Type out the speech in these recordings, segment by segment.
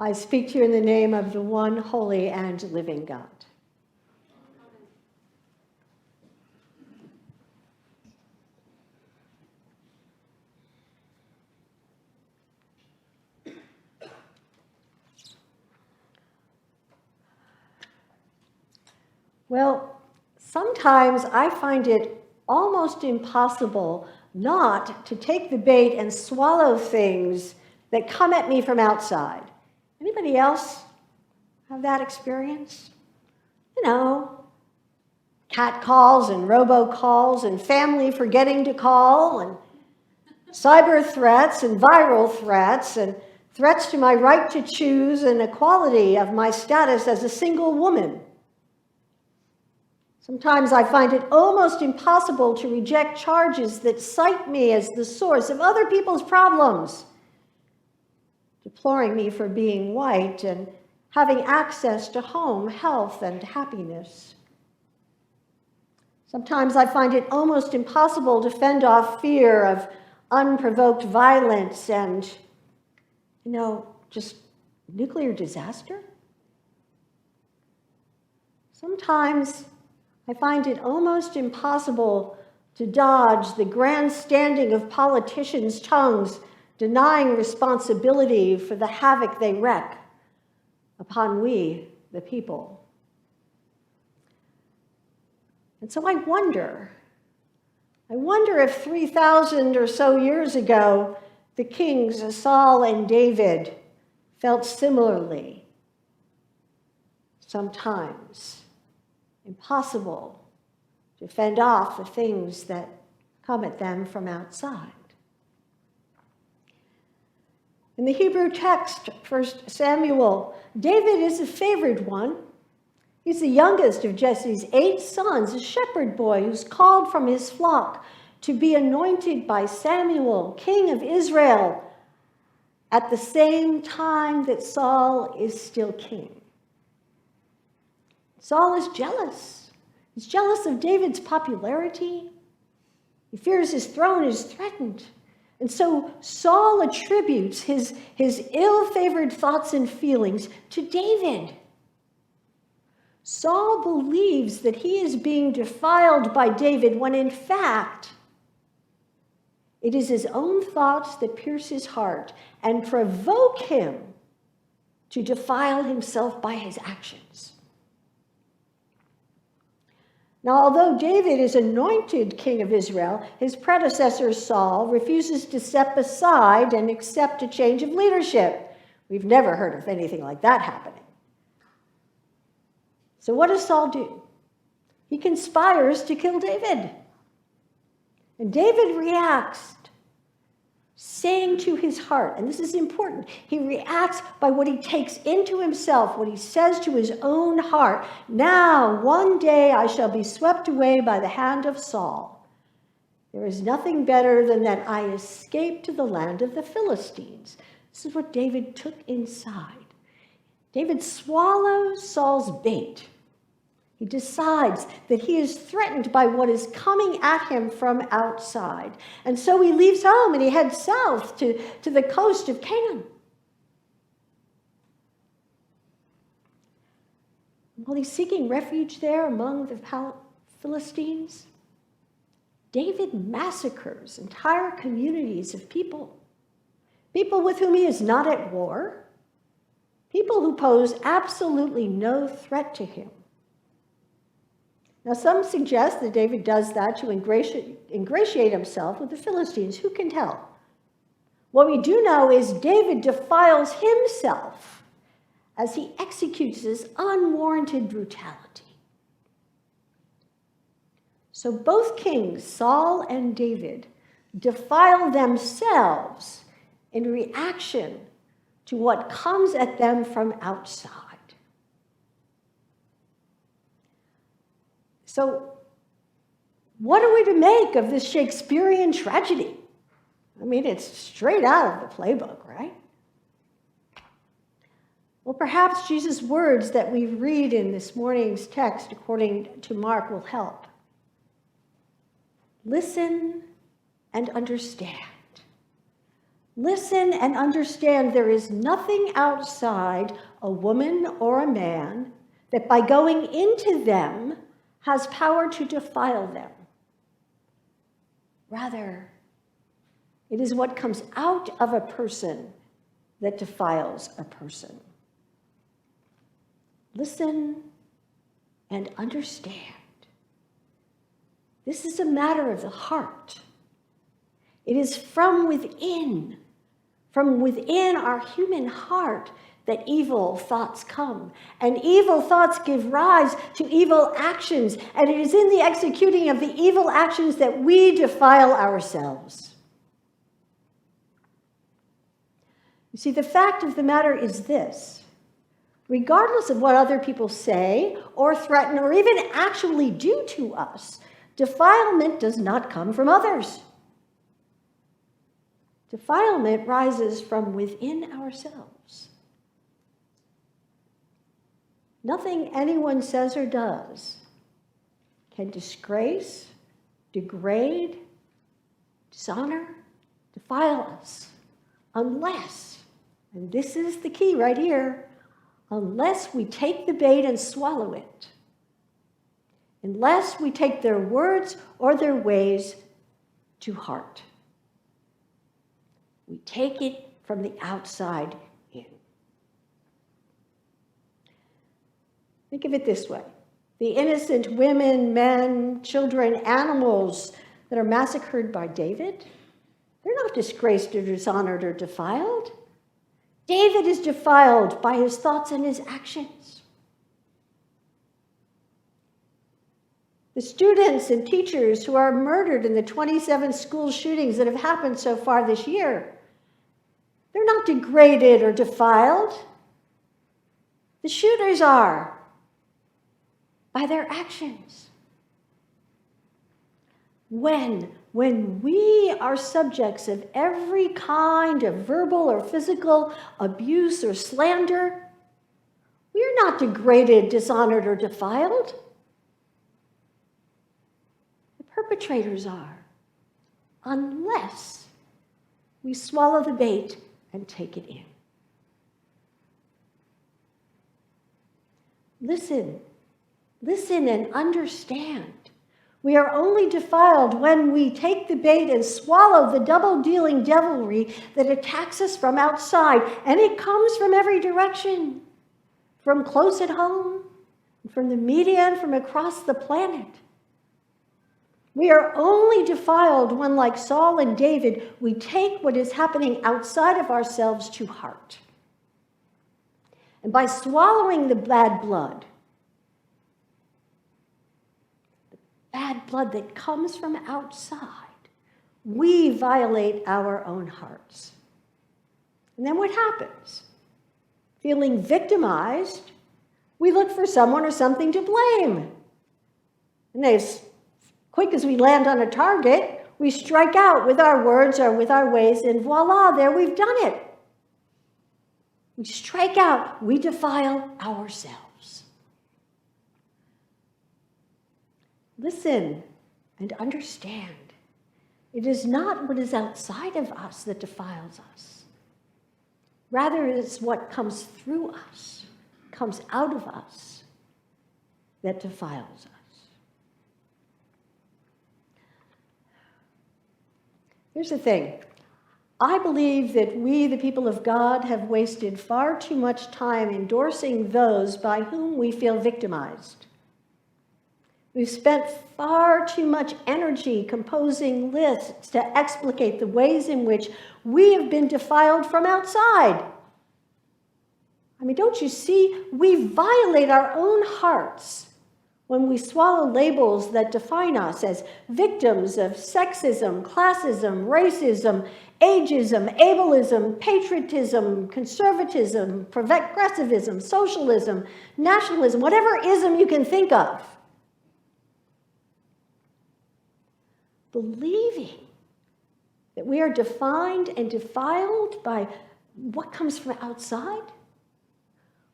I speak to you in the name of the one holy and living God. Well, sometimes I find it almost impossible not to take the bait and swallow things that come at me from outside. Anybody else have that experience? You know, cat calls and robocalls and family forgetting to call and cyber threats and viral threats and threats to my right to choose and equality of my status as a single woman. Sometimes I find it almost impossible to reject charges that cite me as the source of other people's problems, deploring me for being white and having access to home, health, and happiness. Sometimes I find it almost impossible to fend off fear of unprovoked violence and, just nuclear disaster. Sometimes I find it almost impossible to dodge the grandstanding of politicians' tongues, denying responsibility for the havoc they wreak upon we, the people. And so I wonder if 3,000 or so years ago, the kings Saul and David felt similarly. Sometimes impossible to fend off the things that come at them from outside. In the Hebrew text, 1 Samuel, David is a favored one. He's the youngest of Jesse's 8 sons, a shepherd boy who's called from his flock to be anointed by Samuel, king of Israel, at the same time that Saul is still king. Saul is jealous. He's jealous of David's popularity. He fears his throne is threatened. And so Saul attributes his ill-favored thoughts and feelings to David. Saul believes that he is being defiled by David when in fact it is his own thoughts that pierce his heart and provoke him to defile himself by his actions. Now, although David is anointed king of Israel, his predecessor Saul refuses to step aside and accept a change of leadership. We've never heard of anything like that happening. So what does Saul do? He conspires to kill David. And David reacts, saying to his heart, and this is important, he reacts by what he takes into himself, what he says to his own heart. Now, one day I shall be swept away by the hand of Saul. There is nothing better than that I escape to the land of the Philistines. This is what David took inside. David swallows Saul's bait. He decides that he is threatened by what is coming at him from outside. And so he leaves home and he heads south to the coast of Canaan. While he's seeking refuge there among the Philistines, David massacres entire communities of people with whom he is not at war, people who pose absolutely no threat to him. Now, some suggest that David does that to ingratiate himself with the Philistines. Who can tell? What we do know is David defiles himself as he executes this unwarranted brutality. So both kings, Saul and David, defile themselves in reaction to what comes at them from outside. So what are we to make of this Shakespearean tragedy? I mean, it's straight out of the playbook, right? Well, perhaps Jesus' words that we read in this morning's text, according to Mark, will help. Listen and understand. Listen and understand there is nothing outside a woman or a man that by going into them has power to defile them. Rather, it is what comes out of a person that defiles a person. Listen and understand. This is a matter of the heart. It is from within our human heart, that evil thoughts come. And evil thoughts give rise to evil actions. And it is in the executing of the evil actions that we defile ourselves. You see, the fact of the matter is this. Regardless of what other people say or threaten or even actually do to us, defilement does not come from others. Defilement rises from within ourselves. Nothing anyone says or does can disgrace, degrade, dishonor, defile us, unless, and this is the key right here, unless we take the bait and swallow it, unless we take their words or their ways to heart. We take it from the outside in. Think of it this way. The innocent women, men, children, animals that are massacred by David, they're not disgraced or dishonored or defiled. David is defiled by his thoughts and his actions. The students and teachers who are murdered in the 27 school shootings that have happened so far this year, they're not degraded or defiled. The shooters are, by their actions. When we are subjects of every kind of verbal or physical abuse or slander, we are not degraded, dishonored, or defiled. The perpetrators are, unless we swallow the bait and take it in. Listen and understand. We are only defiled when we take the bait and swallow the double-dealing devilry that attacks us from outside. And it comes from every direction, from close at home, from the media, and from across the planet. We are only defiled when, like Saul and David, we take what is happening outside of ourselves to heart. And by swallowing the bad blood that comes from outside, we violate our own hearts. And then what happens? Feeling victimized, we look for someone or something to blame. And as quick as we land on a target, we strike out with our words or with our ways, and voila, there we've done it. We strike out, we defile ourselves. Listen and understand. It is not what is outside of us that defiles us. Rather, it is what comes through us, comes out of us, that defiles us. Here's the thing. I believe that we, the people of God, have wasted far too much time endorsing those by whom we feel victimized. We've spent far too much energy composing lists to explicate the ways in which we have been defiled from outside. I mean, don't you see? We violate our own hearts when we swallow labels that define us as victims of sexism, classism, racism, ageism, ableism, patriotism, conservatism, progressivism, socialism, nationalism, whatever ism you can think of. Believing that we are defined and defiled by what comes from outside,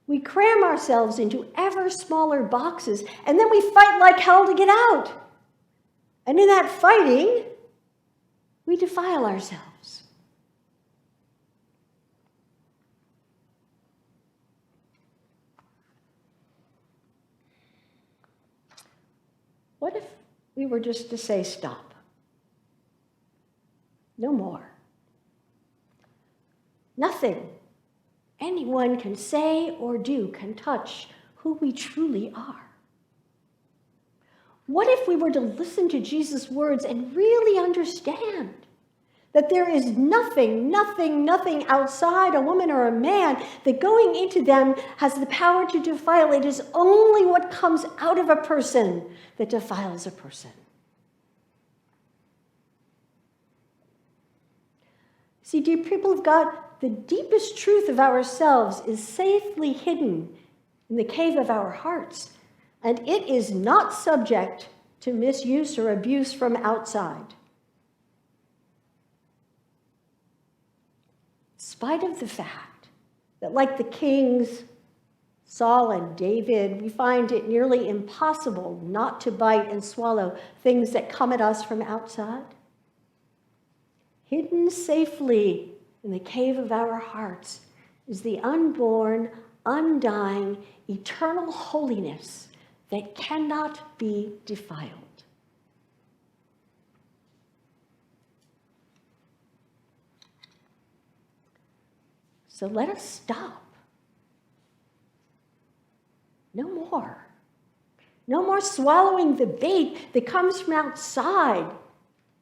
we cram ourselves into ever smaller boxes, and then we fight like hell to get out. And in that fighting, we defile ourselves. What if we were just to say stop? No more. Nothing anyone can say or do can touch who we truly are. What if we were to listen to Jesus' words and really understand that there is nothing outside a woman or a man, that going into them has the power to defile? It is only what comes out of a person that defiles a person. See, dear people of God, the deepest truth of ourselves is safely hidden in the cave of our hearts, and it is not subject to misuse or abuse from outside. In spite of the fact that, like the kings, Saul and David, we find it nearly impossible not to bite and swallow things that come at us from outside, hidden safely in the cave of our hearts is the unborn, undying, eternal holiness that cannot be defiled. So let us stop. No more. No more swallowing the bait that comes from outside.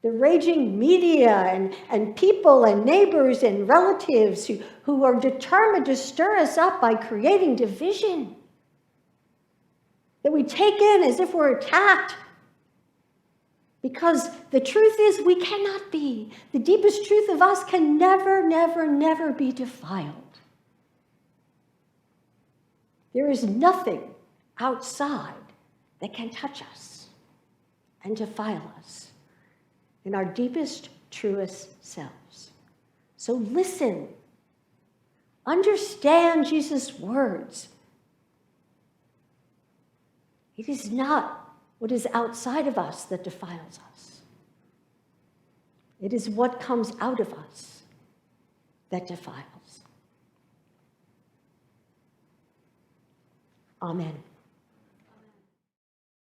The raging media and people and neighbors and relatives who are determined to stir us up by creating division that we take in as if we're attacked. Because the truth is, we cannot be. The deepest truth of us can never be defiled. There is nothing outside that can touch us and defile us in our deepest, truest selves. So listen. Understand Jesus' words. It is not what is outside of us that defiles us. It is what comes out of us that defiles. Amen.